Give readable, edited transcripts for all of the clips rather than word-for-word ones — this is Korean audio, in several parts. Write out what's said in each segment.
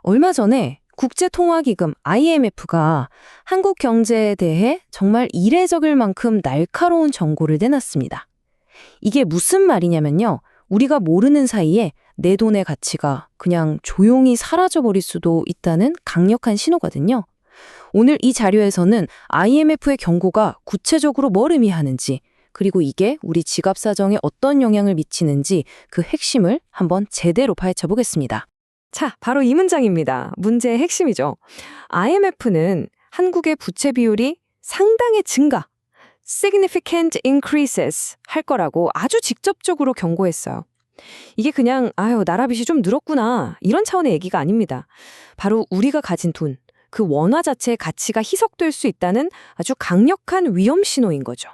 얼마 전에 국제통화기금 IMF가 한국 경제에 대해 정말 이례적일 만큼 날카로운 경고를 내놨습니다. 이게 무슨 말이냐면요. 우리가 모르는 사이에 내 돈의 가치가 그냥 조용히 사라져버릴 수도 있다는 강력한 신호거든요. 오늘 이 자료에서는 IMF의 경고가 구체적으로 뭘 의미하는지, 그리고 이게 우리 지갑 사정에 어떤 영향을 미치는지 그 핵심을 한번 제대로 파헤쳐 보겠습니다. 자, 바로 이 문장입니다. 문제의 핵심이죠. IMF는 한국의 부채 비율이 상당히 증가, significant increases 할 거라고 아주 직접적으로 경고했어요. 이게 그냥 나라 빚이 좀 늘었구나 이런 차원의 얘기가 아닙니다. 바로 우리가 가진 돈, 그 원화 자체의 가치가 희석될 수 있다는 아주 강력한 위험 신호인 거죠.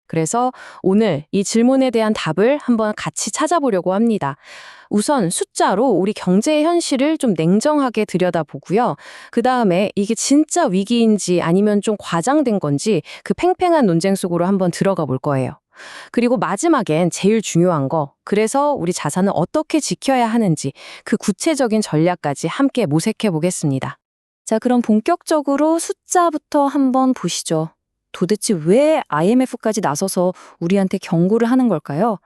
그래서 오늘 이 질문에 대한 답을 한번 같이 찾아보려고 합니다. 우선 숫자로 우리 경제의 현실을 좀 냉정하게 들여다보고요. 그 다음에 이게 진짜 위기인지 아니면 좀 과장된 건지 그 팽팽한 논쟁 속으로 한번 들어가 볼 거예요. 그리고 마지막엔 제일 중요한 거, 그래서 우리 자산을 어떻게 지켜야 하는지 그 구체적인 전략까지 함께 모색해 보겠습니다. 자, 그럼 본격적으로 숫자부터 한번 보시죠. 도대체 왜 IMF까지 나서서 우리한테 경고를 하는 걸까요?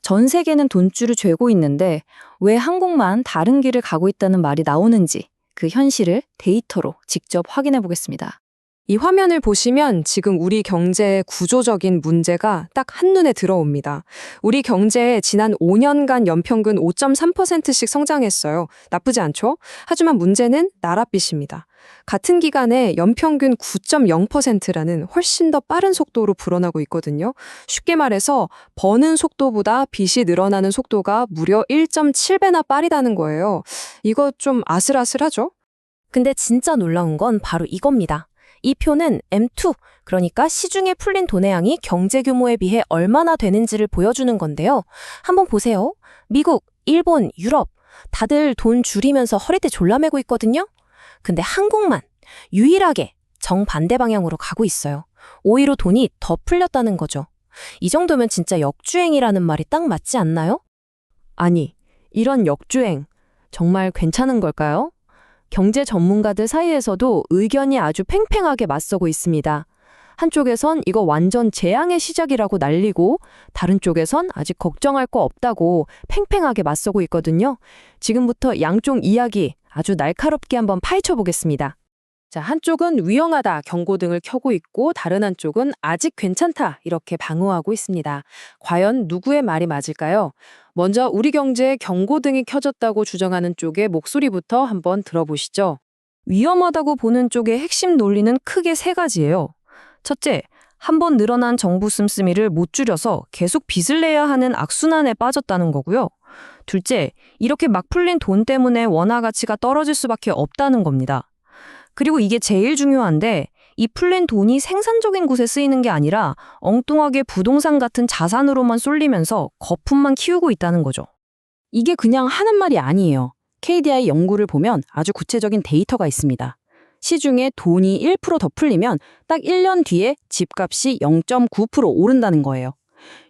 전 세계는 돈줄을 죄고 있는데 왜 한국만 다른 길을 가고 있다는 말이 나오는지 그 현실을 데이터로 직접 확인해 보겠습니다. 이 화면을 보시면 지금 우리 경제의 구조적인 문제가 딱 한눈에 들어옵니다. 우리 경제에 지난 5년간 연평균 5.3%씩 성장했어요. 나쁘지 않죠? 하지만 문제는 나랏빚입니다. 같은 기간에 연평균 9.0%라는 훨씬 더 빠른 속도로 불어나고 있거든요. 쉽게 말해서 버는 속도보다 빚이 늘어나는 속도가 무려 1.7배나 빠르다는 거예요. 이거 좀 아슬아슬하죠? 근데 진짜 놀라운 건 바로 이겁니다. 이 표는 M2, 그러니까 시중에 풀린 돈의 양이 경제 규모에 비해 얼마나 되는지를 보여주는 건데요. 한번 보세요. 미국, 일본, 유럽, 다들 돈 줄이면서 허리띠 졸라매고 있거든요. 근데 한국만 유일하게 정반대 방향으로 가고 있어요. 오히려 돈이 더 풀렸다는 거죠. 이 정도면 진짜 역주행이라는 말이 딱 맞지 않나요? 아니, 이런 역주행 정말 괜찮은 걸까요? 경제 전문가들 사이에서도 의견이 아주 팽팽하게 맞서고 있습니다. 한쪽에선 이거 완전 재앙의 시작이라고 난리고 다른 쪽에선 아직 걱정할 거 없다고 팽팽하게 맞서고 있거든요. 지금부터 양쪽 이야기 아주 날카롭게 한번 파헤쳐 보겠습니다. 자, 한쪽은 위험하다 경고등을 켜고 있고 다른 한쪽은 아직 괜찮다 이렇게 방어하고 있습니다. 과연 누구의 말이 맞을까요? 먼저 우리 경제에 경고등이 켜졌다고 주장하는 쪽의 목소리부터 한번 들어보시죠. 위험하다고 보는 쪽의 핵심 논리는 크게 세 가지예요. 첫째, 한번 늘어난 정부 씀씀이를 못 줄여서 계속 빚을 내야 하는 악순환에 빠졌다는 거고요. 둘째, 이렇게 막 풀린 돈 때문에 원화 가치가 떨어질 수밖에 없다는 겁니다. 그리고 이게 제일 중요한데 이 풀린 돈이 생산적인 곳에 쓰이는 게 아니라 엉뚱하게 부동산 같은 자산으로만 쏠리면서 거품만 키우고 있다는 거죠. 이게 그냥 하는 말이 아니에요. KDI 연구를 보면 아주 구체적인 데이터가 있습니다. 시중에 돈이 1% 더 풀리면 딱 1년 뒤에 집값이 0.9% 오른다는 거예요.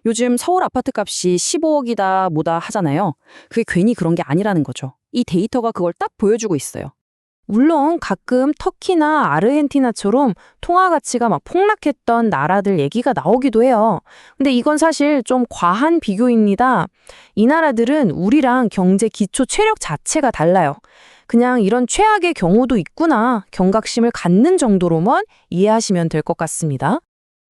요즘 서울 아파트 값이 15억이다 뭐다 하잖아요. 그게 괜히 그런 게 아니라는 거죠. 이 데이터가 그걸 딱 보여주고 있어요. 물론 가끔 터키나 아르헨티나처럼 통화 가치가 막 폭락했던 나라들 얘기가 나오기도 해요. 근데 이건 사실 좀 과한 비교입니다. 이 나라들은 우리랑 경제 기초 체력 자체가 달라요. 그냥 이런 최악의 경우도 있구나 경각심을 갖는 정도로만 이해하시면 될 것 같습니다.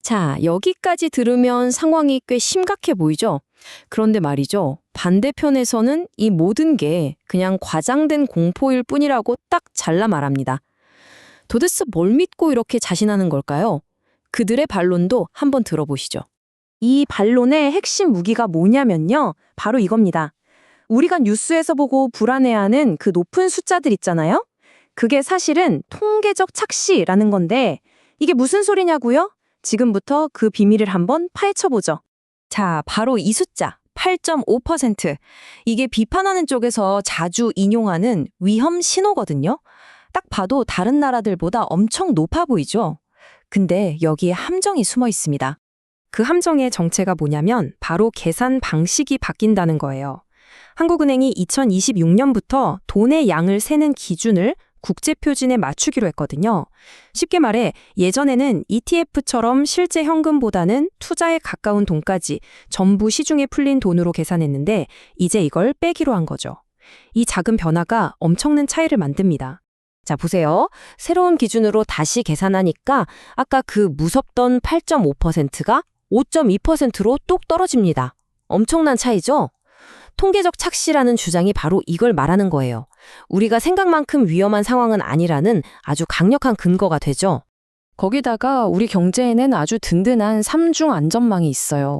자, 여기까지 들으면 상황이 꽤 심각해 보이죠? 그런데 말이죠. 반대편에서는 이 모든 게 그냥 과장된 공포일 뿐이라고 딱 잘라 말합니다. 도대체 뭘 믿고 이렇게 자신하는 걸까요? 그들의 반론도 한번 들어보시죠. 이 반론의 핵심 무기가 뭐냐면요. 바로 이겁니다. 우리가 뉴스에서 보고 불안해하는 그 높은 숫자들 있잖아요. 그게 사실은 통계적 착시라는 건데 이게 무슨 소리냐고요? 지금부터 그 비밀을 한번 파헤쳐보죠. 자, 바로 이 숫자 8.5%. 이게 비판하는 쪽에서 자주 인용하는 위험 신호거든요. 딱 봐도 다른 나라들보다 엄청 높아 보이죠? 근데 여기에 함정이 숨어 있습니다. 그 함정의 정체가 뭐냐면 바로 계산 방식이 바뀐다는 거예요. 한국은행이 2026년부터 돈의 양을 세는 기준을 국제표준에 맞추기로 했거든요. 쉽게 말해 예전에는 ETF처럼 실제 현금보다는 투자에 가까운 돈까지 전부 시중에 풀린 돈으로 계산했는데 이제 이걸 빼기로 한 거죠. 이 작은 변화가 엄청난 차이를 만듭니다. 자, 보세요. 새로운 기준으로 다시 계산하니까 아까 그 무섭던 8.5%가 5.2%로 뚝 떨어집니다. 엄청난 차이죠? 통계적 착시라는 주장이 바로 이걸 말하는 거예요. 우리가 생각만큼 위험한 상황은 아니라는 아주 강력한 근거가 되죠. 거기다가 우리 경제에는 아주 든든한 삼중 안전망이 있어요.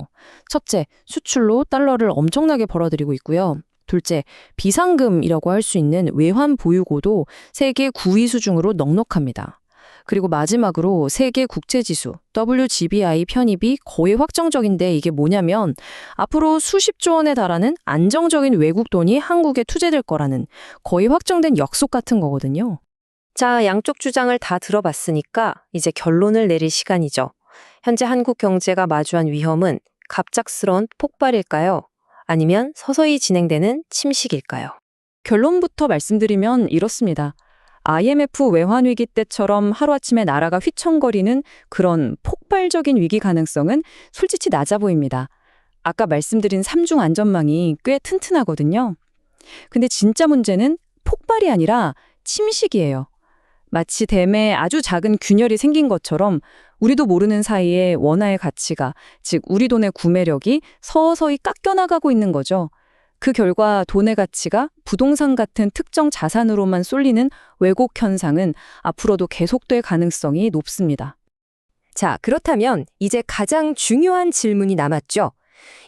첫째, 수출로 달러를 엄청나게 벌어들이고 있고요. 둘째, 비상금이라고 할 수 있는 외환 보유고도 세계 9위 수준으로 넉넉합니다. 그리고 마지막으로 세계 국채지수 WGBI 편입이 거의 확정적인데 이게 뭐냐면 앞으로 수십조 원에 달하는 안정적인 외국 돈이 한국에 투자될 거라는 거의 확정된 약속 같은 거거든요. 자, 양쪽 주장을 다 들어봤으니까 이제 결론을 내릴 시간이죠. 현재 한국 경제가 마주한 위험은 갑작스러운 폭발일까요? 아니면 서서히 진행되는 침식일까요? 결론부터 말씀드리면 이렇습니다. IMF 외환위기 때처럼 하루아침에 나라가 휘청거리는 그런 폭발적인 위기 가능성은 솔직히 낮아 보입니다. 아까 말씀드린 삼중 안전망이 꽤 튼튼하거든요. 근데 진짜 문제는 폭발이 아니라 침식이에요. 마치 댐에 아주 작은 균열이 생긴 것처럼 우리도 모르는 사이에 원화의 가치가, 즉 우리 돈의 구매력이 서서히 깎여나가고 있는 거죠. 그 결과 돈의 가치가 부동산 같은 특정 자산으로만 쏠리는 왜곡 현상은 앞으로도 계속될 가능성이 높습니다. 자, 그렇다면 이제 가장 중요한 질문이 남았죠.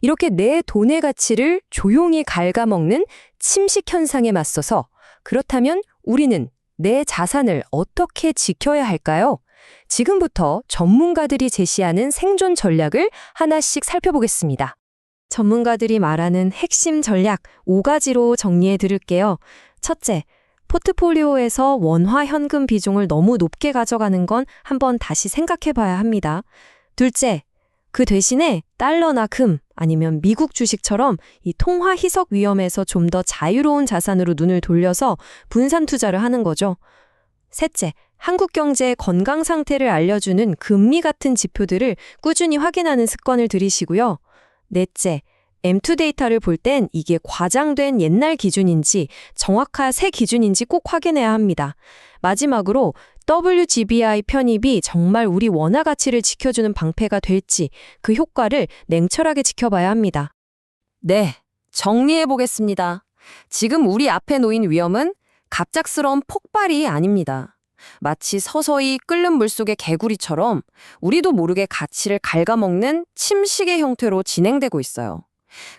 이렇게 내 돈의 가치를 조용히 갉아먹는 침식 현상에 맞서서 그렇다면 우리는 내 자산을 어떻게 지켜야 할까요? 지금부터 전문가들이 제시하는 생존 전략을 하나씩 살펴보겠습니다. 전문가들이 말하는 핵심 전략 5가지로 정리해 드릴게요. 첫째, 포트폴리오에서 원화 현금 비중을 너무 높게 가져가는 건 한번 다시 생각해 봐야 합니다. 둘째, 그 대신에 달러나 금 아니면 미국 주식처럼 이 통화 희석 위험에서 좀 더 자유로운 자산으로 눈을 돌려서 분산 투자를 하는 거죠. 셋째, 한국 경제의 건강 상태를 알려주는 금리 같은 지표들을 꾸준히 확인하는 습관을 들이시고요. 넷째, M2 데이터를 볼 땐 이게 과장된 옛날 기준인지 정확한 새 기준인지 꼭 확인해야 합니다. 마지막으로 WGBI 편입이 정말 우리 원화 가치를 지켜주는 방패가 될지 그 효과를 냉철하게 지켜봐야 합니다. 네, 정리해 보겠습니다. 지금 우리 앞에 놓인 위험은 갑작스러운 폭발이 아닙니다. 마치 서서히 끓는 물속의 개구리처럼 우리도 모르게 가치를 갉아먹는 침식의 형태로 진행되고 있어요.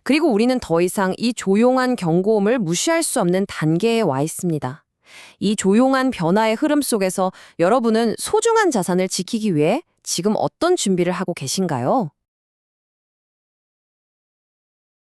그리고 우리는 더 이상 이 조용한 경고음을 무시할 수 없는 단계에 와 있습니다. 이 조용한 변화의 흐름 속에서 여러분은 소중한 자산을 지키기 위해 지금 어떤 준비를 하고 계신가요?